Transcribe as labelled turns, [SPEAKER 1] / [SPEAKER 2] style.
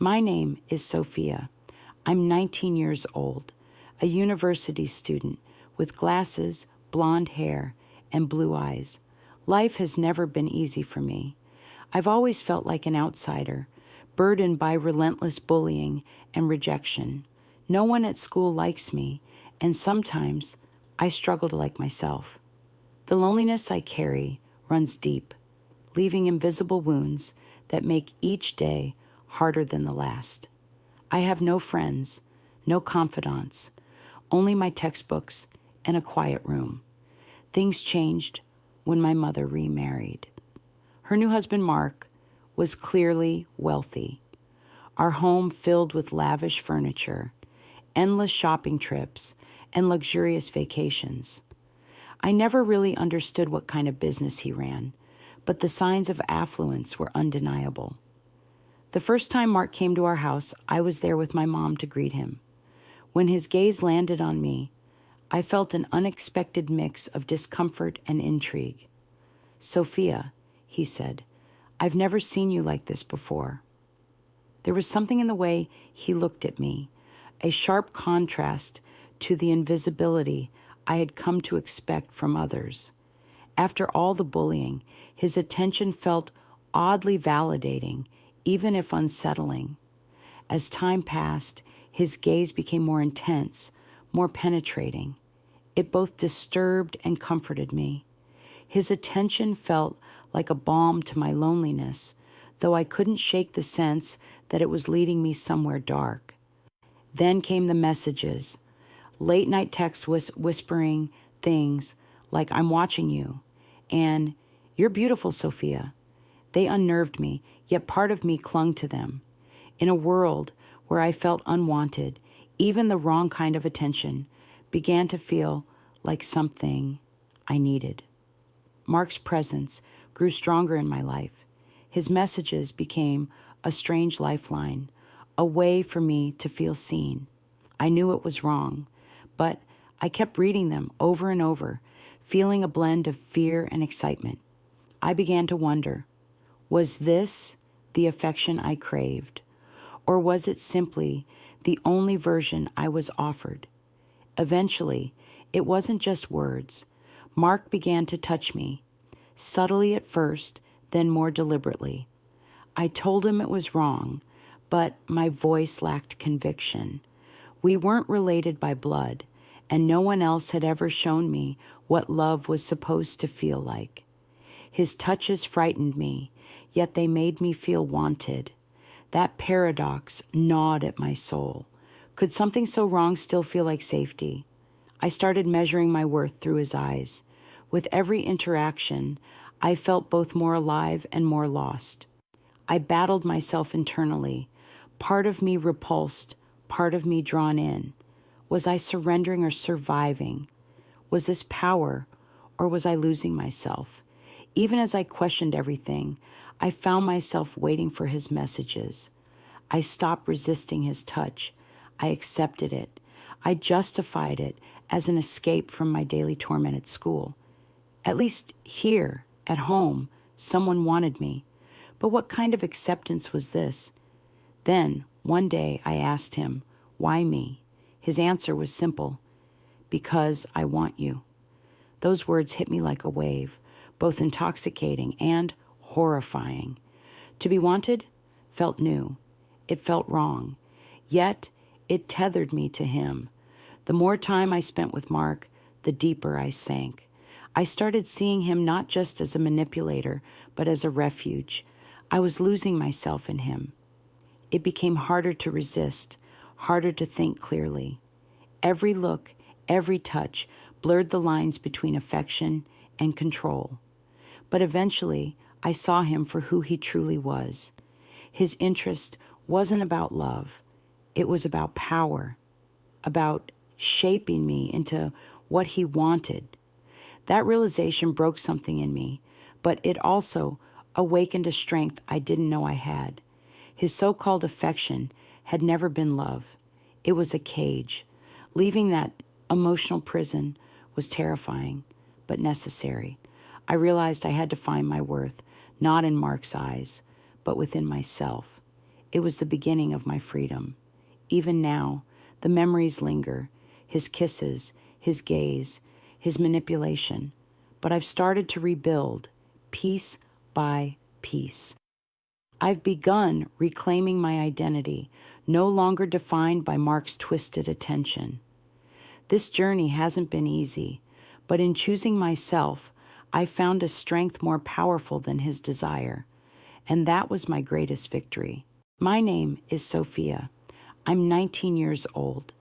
[SPEAKER 1] My name is Sophia. I'm 19 years old, a university student with glasses, blonde hair, and blue eyes. Life has never been easy for me. I've always felt like an outsider, burdened by relentless bullying and rejection. No one at school likes me, and sometimes I struggle to like myself. The loneliness I carry runs deep, leaving invisible wounds that make each day harder than the last. I have no friends, no confidants, only my textbooks and a quiet room. Things changed when my mother remarried. Her new husband, Mark, was clearly wealthy. Our home filled with lavish furniture, endless shopping trips, and luxurious vacations. I never really understood what kind of business he ran, but the signs of affluence were undeniable. The first time Mark came to our house, I was there with my mom to greet him. When his gaze landed on me, I felt an unexpected mix of discomfort and intrigue. "Sophia," he said, "I've never seen you like this before." There was something in the way he looked at me, a sharp contrast to the invisibility I had come to expect from others. After all the bullying, his attention felt oddly validating, even if unsettling. As time passed, his gaze became more intense, more penetrating. It both disturbed and comforted me. His attention felt like a balm to my loneliness, though I couldn't shake the sense that it was leading me somewhere dark. Then came the messages, late-night texts whispering things like, "I'm watching you," and "You're beautiful, Sophia." They unnerved me, yet part of me clung to them. In a world where I felt unwanted, even the wrong kind of attention began to feel like something I needed. Mark's presence grew stronger in my life. His messages became a strange lifeline, a way for me to feel seen. I knew it was wrong, but I kept reading them over and over, feeling a blend of fear and excitement. I began to wonder, was this the affection I craved, or was it simply the only version I was offered? Eventually, it wasn't just words. Mark began to touch me, subtly at first, then more deliberately. I told him it was wrong, but my voice lacked conviction. We weren't related by blood, and no one else had ever shown me what love was supposed to feel like. His touches frightened me, yet they made me feel wanted. That paradox gnawed at my soul. Could something so wrong still feel like safety? I started measuring my worth through his eyes. With every interaction, I felt both more alive and more lost. I battled myself internally, part of me repulsed, part of me drawn in. Was I surrendering or surviving? Was this power, or was I losing myself? Even as I questioned everything, I found myself waiting for his messages. I stopped resisting his touch. I accepted it. I justified it as an escape from my daily torment at school. At least here, at home, someone wanted me. But what kind of acceptance was this? Then, one day, I asked him, "Why me?" His answer was simple, "Because I want you." Those words hit me like a wave, both intoxicating and horrifying. To be wanted felt new. It felt wrong. Yet, it tethered me to him. The more time I spent with Mark, the deeper I sank. I started seeing him not just as a manipulator, but as a refuge. I was losing myself in him. It became harder to resist, harder to think clearly. Every look, every touch blurred the lines between affection and control. But eventually, I saw him for who he truly was. His interest wasn't about love. It was about power, about shaping me into what he wanted. That realization broke something in me, but it also awakened a strength I didn't know I had. His so-called affection had never been love. It was a cage. Leaving that emotional prison was terrifying, but necessary. I realized I had to find my worth, not in Mark's eyes, but within myself. It was the beginning of my freedom. Even now, the memories linger, his kisses, his gaze, his manipulation. But I've started to rebuild, piece by piece. I've begun reclaiming my identity, no longer defined by Mark's twisted attention. This journey hasn't been easy, but in choosing myself, I found a strength more powerful than his desire, and that was my greatest victory. My name is Sophia. I'm 19 years old.